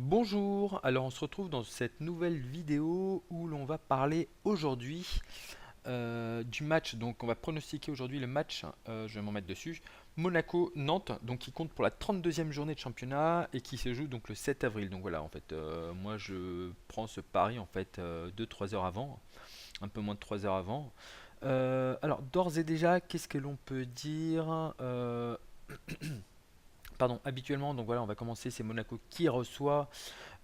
Bonjour, alors on se retrouve dans cette nouvelle vidéo où l'on va parler aujourd'hui du match. Donc on va pronostiquer aujourd'hui le match, je vais m'en mettre dessus, Monaco-Nantes, donc qui compte pour la 32e journée de championnat et qui se joue donc le 7 avril. Donc voilà, en fait, moi je prends ce pari en fait 2-3 heures avant, un peu moins de 3 heures avant. Alors d'ores et déjà, qu'est-ce que l'on peut dire Pardon, habituellement, donc voilà, on va commencer, c'est Monaco qui reçoit.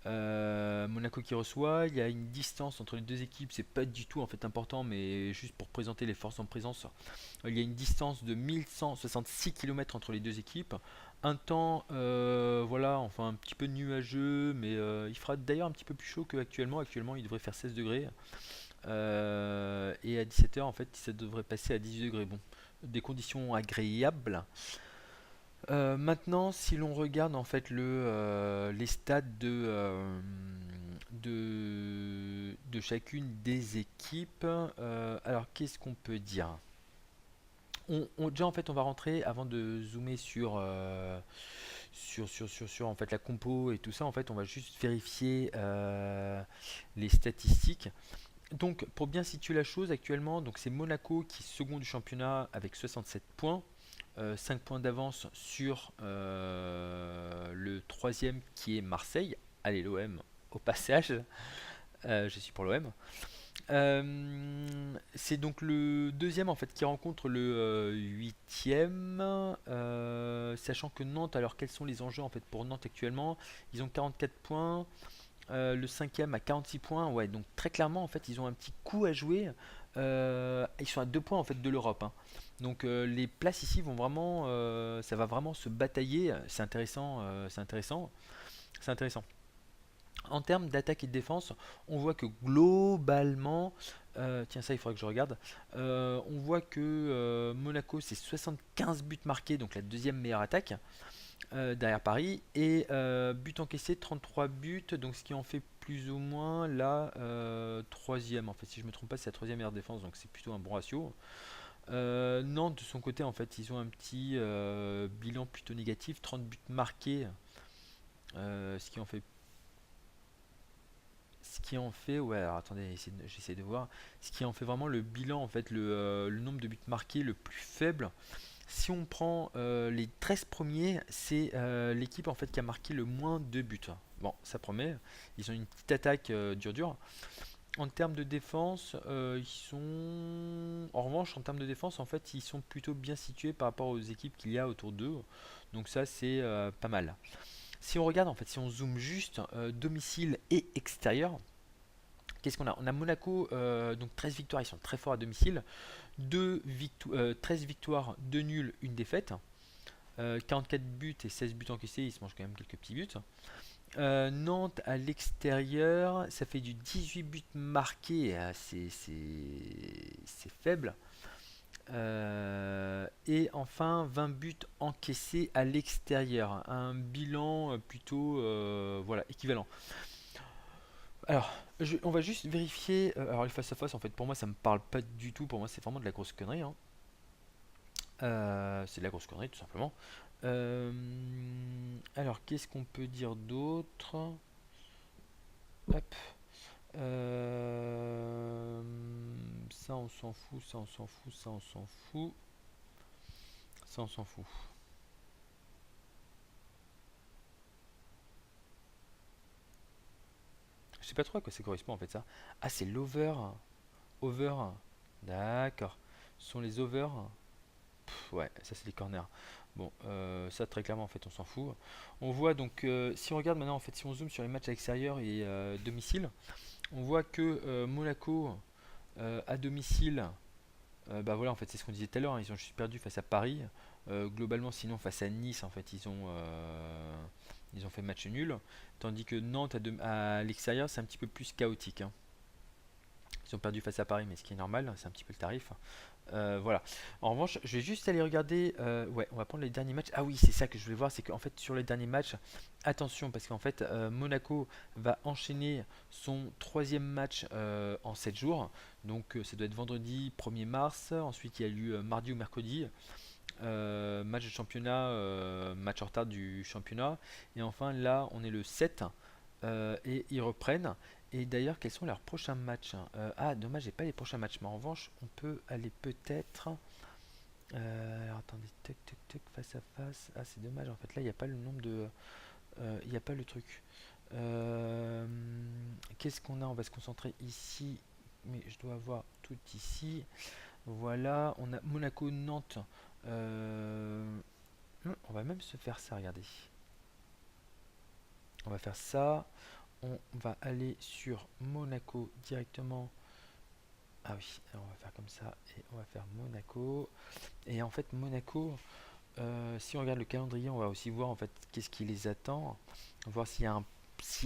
Monaco qui reçoit, il y a une distance entre les deux équipes, c'est pas du tout en fait important, mais juste pour présenter les forces en présence, il y a une distance de 1166 km entre les deux équipes. Un temps, voilà, enfin un petit peu nuageux, mais il fera d'ailleurs un petit peu plus chaud qu'actuellement. Actuellement, il devrait faire 16 degrés. Et à 17h, en fait, ça devrait passer à 18 degrés. Bon, des conditions agréables. Maintenant, si l'on regarde en fait les stats de chacune des équipes, alors qu'est-ce qu'on peut dire? Déjà en fait on va rentrer avant de zoomer sur en fait la compo et tout ça. En fait on va juste vérifier les statistiques. Donc pour bien situer la chose actuellement, donc c'est Monaco qui est second du championnat avec 67 points. 5 points d'avance sur le troisième qui est Marseille. Allez l'OM au passage, je suis pour l'OM. C'est donc le deuxième en fait qui rencontre le huitième, sachant que Nantes, alors quels sont les enjeux en fait pour Nantes actuellement? Ils ont 44 points, le cinquième a 46 points, ouais, donc très clairement en fait ils ont un petit coup à jouer. Ils sont à 2 points en fait de l'Europe, hein. Donc les places ici vont vraiment, ça va vraiment se batailler. C'est intéressant, c'est intéressant, c'est intéressant. En termes d'attaque et de défense, on voit que globalement, tiens ça il faudrait que je regarde, on voit que Monaco c'est 75 buts marqués, donc la deuxième meilleure attaque derrière Paris, et but encaissé 33 buts, donc ce qui en fait plus ou moins la troisième, en fait si je me trompe pas c'est la troisième meilleure défense, donc c'est plutôt un bon ratio. Nantes de son côté en fait ils ont un petit bilan plutôt négatif, 30 buts marqués, ce qui en fait ouais, alors attendez, j'essaie de voir. Ce qui en fait vraiment le bilan, en fait, le nombre de buts marqués le plus faible. Si on prend les 13 premiers, c'est l'équipe en fait qui a marqué le moins de buts. Bon, ça promet. Ils ont une petite attaque dure. En termes de défense, ils sont. En revanche, en termes de défense, en fait, ils sont plutôt bien situés par rapport aux équipes qu'il y a autour d'eux. Donc ça, c'est pas mal. Si on regarde, en fait, si on zoome juste domicile et extérieur, qu'est-ce qu'on a? On a Monaco, donc 13 victoires, ils sont très forts à domicile. 13 victoires, 2 nuls, une défaite. 44 buts et 16 buts encaissés, ils se mangent quand même quelques petits buts. Nantes à l'extérieur, ça fait du 18 buts marqués, c'est faible. Et enfin 20 buts encaissés à l'extérieur, un bilan plutôt voilà, équivalent. Alors, on va juste vérifier. Alors, les face à face, en fait, pour moi, ça me parle pas du tout. Pour moi, c'est vraiment de la grosse connerie, hein. C'est de la grosse connerie, tout simplement. Alors, qu'est-ce qu'on peut dire d'autre? Hop. Ça, on s'en fout. Ça, on s'en fout. Ça, on s'en fout. Ça, on s'en fout. Je sais pas trop à quoi ça correspond, en fait, ça. Ah, c'est l'over. Over. D'accord. Ce sont les overs. Ouais, ça c'est les corners. Bon, ça très clairement en fait on s'en fout. On voit donc si on regarde maintenant en fait si on zoome sur les matchs à l'extérieur et domicile, on voit que Monaco à domicile, bah voilà en fait c'est ce qu'on disait tout à l'heure, hein, ils ont juste perdu face à Paris. Globalement sinon face à Nice en fait ils ont fait match nul, tandis que Nantes à l'extérieur c'est un petit peu plus chaotique, hein. Ils ont perdu face à Paris mais ce qui est normal, c'est un petit peu le tarif. Voilà. En revanche, je vais juste aller regarder. Ouais, on va prendre les derniers matchs. Ah oui, c'est ça que je voulais voir, c'est qu'en fait sur les derniers matchs, attention parce qu'en fait Monaco va enchaîner son troisième match en 7 jours. Donc ça doit être vendredi 1er mars. Ensuite il y a eu mardi ou mercredi. Match de championnat, match en retard du championnat. Et enfin là on est le 7. et ils reprennent. Et d'ailleurs, quels sont leurs prochains matchs, hein? Ah, dommage, j'ai pas les prochains matchs, mais en revanche, on peut aller peut-être. Alors attendez, tac, tac, tac, face à face. Ah, c'est dommage, en fait, là, il n'y a pas le nombre de. Il n'y a pas le truc. Euh, Qu'est-ce qu'on a? On va se concentrer ici, mais je dois avoir tout ici. Voilà, on a Monaco-Nantes. Euh, on va même se faire ça, regardez. On va faire ça. On va aller sur Monaco directement. Ah oui, alors on va faire comme ça et on va faire Monaco. Et en fait, Monaco, si on regarde le calendrier, on va aussi voir en fait qu'est-ce qui les attend, voir s'il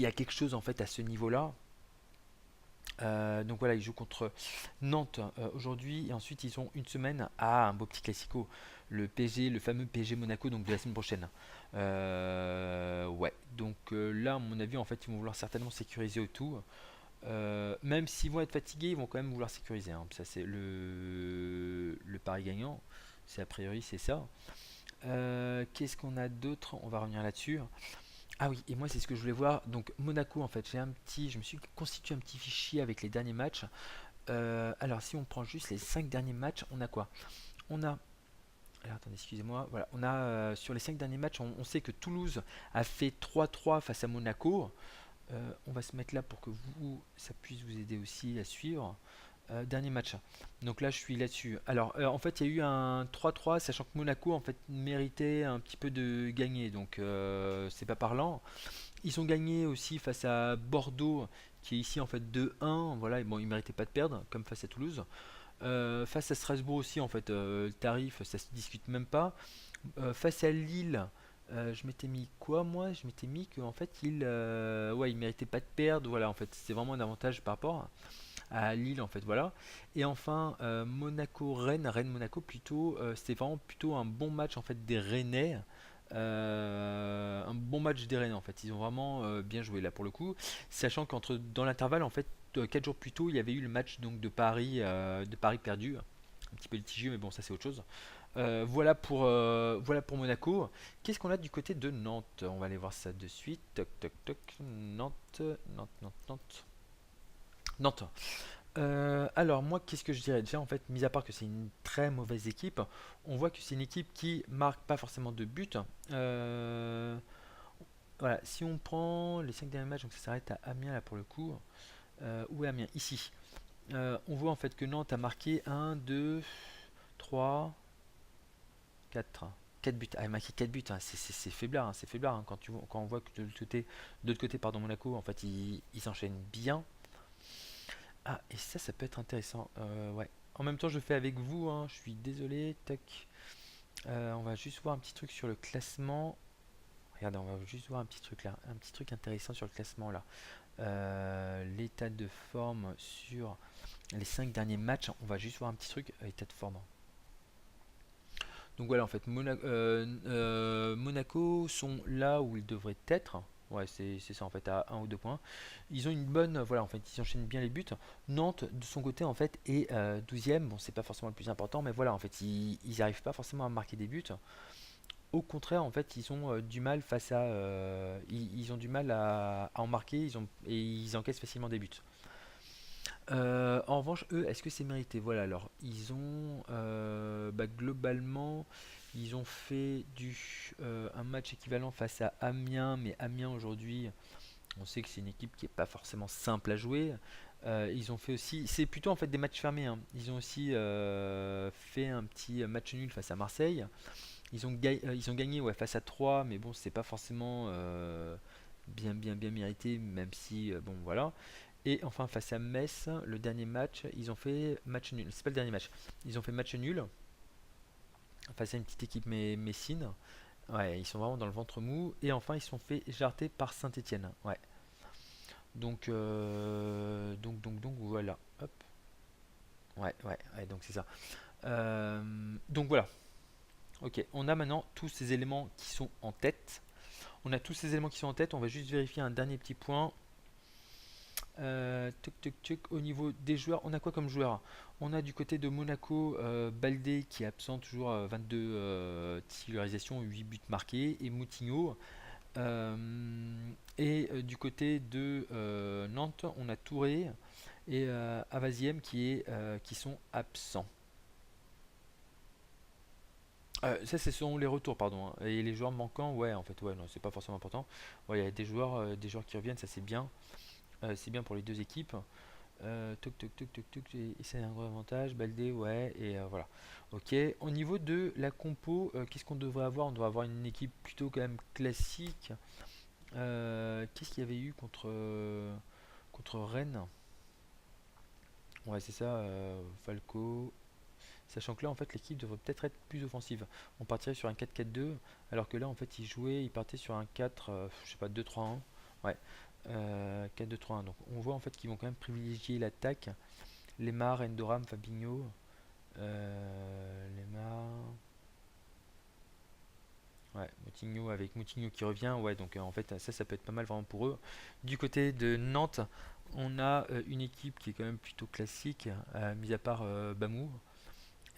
y a quelque chose en fait à ce niveau-là. Donc voilà, ils jouent contre Nantes aujourd'hui et ensuite ils ont une semaine à un beau petit classico, le PSG, le fameux PSG Monaco donc de la semaine prochaine. Ouais, donc là à mon avis en fait ils vont vouloir certainement sécuriser au tout. Même s'ils vont être fatigués, ils vont quand même vouloir sécuriser, hein. Ça c'est le pari gagnant, c'est a priori c'est ça. Qu'est-ce qu'on a d'autre? On va revenir là-dessus. Ah oui, et moi c'est ce que je voulais voir. Donc Monaco en fait, je me suis constitué un petit fichier avec les derniers matchs. Alors si on prend juste les 5 derniers matchs, on a quoi? On a, alors attendez, excusez-moi, voilà, on a sur les 5 derniers matchs, on sait que Toulouse a fait 3-3 face à Monaco. On va se mettre là pour que ça puisse vous aider aussi à suivre. Dernier match. Donc là, je suis là-dessus. Alors, en fait, il y a eu un 3-3, sachant que Monaco en fait méritait un petit peu de gagner. Donc, c'est pas parlant. Ils ont gagné aussi face à Bordeaux, qui est ici en fait 2-1. Voilà, et bon, ils méritaient pas de perdre, comme face à Toulouse. Face à Strasbourg aussi, en fait, le tarif, ça se discute même pas. Face à Lille, je m'étais mis quoi moi? Je m'étais mis qu'en fait, ouais, ils méritaient pas de perdre. Voilà, en fait, c'est vraiment un avantage par rapport à Lille en fait, voilà. Et enfin Monaco-Rennes, Rennes-Monaco plutôt, c'était vraiment plutôt un bon match en fait des Rennais. Un bon match des Rennais en fait, ils ont vraiment bien joué là pour le coup, sachant qu'entre dans l'intervalle en fait 4 jours plus tôt il y avait eu le match donc de Paris perdu, un petit peu litigieux mais bon ça c'est autre chose. Voilà pour Monaco. Qu'est-ce qu'on a du côté de Nantes? On va aller voir ça de suite. Toc toc toc. Nantes, Nantes, Nantes, Nantes. Nantes. Alors moi, qu'est-ce que je dirais? Déjà, en fait, mis à part que c'est une très mauvaise équipe, on voit que c'est une équipe qui marque pas forcément de but. Euh, voilà, si on prend les 5 derniers matchs, donc ça s'arrête à Amiens là pour le coup. Où est Amiens? Ici. On voit en fait que Nantes a marqué un, 2, 3, 4. 4 buts. Ah, il a marqué 4 buts, hein. C'est faiblard, hein, c'est faiblard, hein. Quand on voit que de l'autre côté, pardon, Monaco, en fait, ils s'enchaînent bien. Ah, et ça peut être intéressant. Ouais. En même temps, je fais avec vous, hein, je suis désolé. Tac. On va juste voir un petit truc sur le classement. Regardez, on va juste voir un petit truc là. Un petit truc intéressant sur le classement là. L'état de forme sur les 5 derniers matchs. On va juste voir un petit truc. État de forme. Donc voilà, en fait, Monaco sont là où ils devraient être. Ouais, c'est ça en fait, à 1 ou 2 points. Ils ont une bonne. Voilà, en fait, ils enchaînent bien les buts. Nantes, de son côté, en fait, est 12e. Bon, c'est pas forcément le plus important, mais voilà, en fait, ils n'arrivent pas forcément à marquer des buts. Au contraire, en fait, ils ont du mal face à. Ils ont du mal à en marquer et ils encaissent facilement des buts. En revanche, eux, est-ce que c'est mérité? Voilà, alors, ils ont globalement, ils ont fait un match équivalent face à Amiens, mais Amiens aujourd'hui, on sait que c'est une équipe qui est pas forcément simple à jouer. Ils ont fait aussi, c'est plutôt en fait des matchs fermés, hein. Ils ont aussi fait un petit match nul face à Marseille. Ils ont gagné ouais, face à 3, mais bon, c'est pas forcément bien mérité, même si, bon, voilà. Et enfin, face à Metz, le dernier match, ils ont fait match nul. C'est pas le dernier match. Ils ont fait match nul face à une petite équipe messine. Ouais, ils sont vraiment dans le ventre mou. Et enfin, ils se sont fait jarter par Saint-Etienne. Ouais. Donc, voilà. Hop. Ouais, donc c'est ça. Donc voilà. Ok, on a maintenant tous ces éléments qui sont en tête. On a tous ces éléments qui sont en tête. On va juste vérifier un dernier petit point. Au niveau des joueurs, on a quoi comme joueur? On a du côté de Monaco Baldé qui est absent toujours, 22 titularisations, 8 buts marqués, et Moutinho. Et du côté de Nantes, on a Touré et Avaziem qui sont absents. Ça, ce sont les retours, pardon, hein. Et les joueurs manquants, ouais, en fait, ouais, non, c'est pas forcément important. Ouais, il y a des joueurs qui reviennent, ça c'est bien. C'est bien pour les deux équipes. Toc toc toc toc toc, et c'est un gros avantage. Baldé, ouais, et voilà. Ok. Au niveau de la compo, qu'est-ce qu'on devrait avoir? On devrait avoir une équipe plutôt quand même classique. Qu'est-ce qu'il y avait eu contre Rennes? Ouais, c'est ça, Falco. Sachant que là, en fait, l'équipe devrait peut-être être plus offensive. On partirait sur un 4-4-2, alors que là, en fait, il partait sur un 4, je sais pas, 2-3-1. Ouais, 4-2-3-1. Donc, on voit en fait qu'ils vont quand même privilégier l'attaque. Lemar, Endoram, Fabinho. Lemar. Ouais, Moutinho avec Moutinho qui revient. Ouais, donc en fait, ça peut être pas mal vraiment pour eux. Du côté de Nantes, on a une équipe qui est quand même plutôt classique, mis à part Bamou.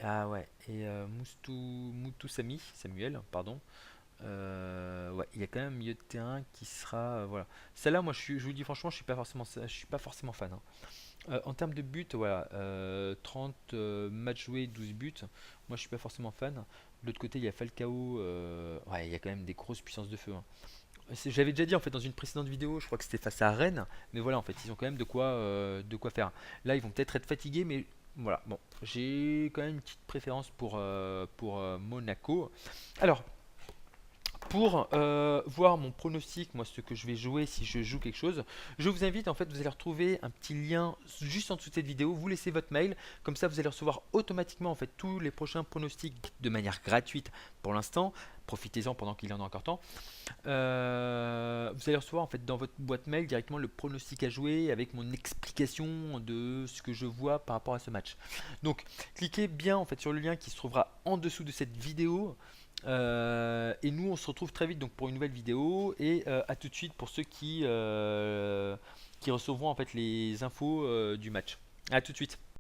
Ah ouais, et Moutou Samuel, pardon. Ouais, il y a quand même un milieu de terrain qui sera, voilà. Celle-là, moi, je vous dis franchement, je suis pas forcément fan, hein. En termes de buts, voilà, 30 matchs joués, 12 buts. Moi, je suis pas forcément fan. De l'autre côté, il y a Falcao. Ouais, il y a quand même des grosses puissances de feu, hein. J'avais déjà dit en fait dans une précédente vidéo, je crois que c'était face à Rennes, mais voilà, en fait, ils ont quand même de quoi faire. Là, ils vont peut-être être fatigués, mais voilà. Bon, j'ai quand même une petite préférence pour Monaco. Alors, pour voir mon pronostic, moi ce que je vais jouer si je joue quelque chose, je vous invite en fait, vous allez retrouver un petit lien juste en dessous de cette vidéo, vous laissez votre mail, comme ça vous allez recevoir automatiquement en fait tous les prochains pronostics de manière gratuite pour l'instant. Profitez-en pendant qu'il en a encore temps. Vous allez recevoir en fait dans votre boîte mail directement le pronostic à jouer avec mon explication de ce que je vois par rapport à ce match. Donc cliquez bien en fait sur le lien qui se trouvera en dessous de cette vidéo. Et nous on se retrouve très vite donc pour une nouvelle vidéo et à tout de suite pour ceux qui recevront en fait les infos du match. À tout de suite.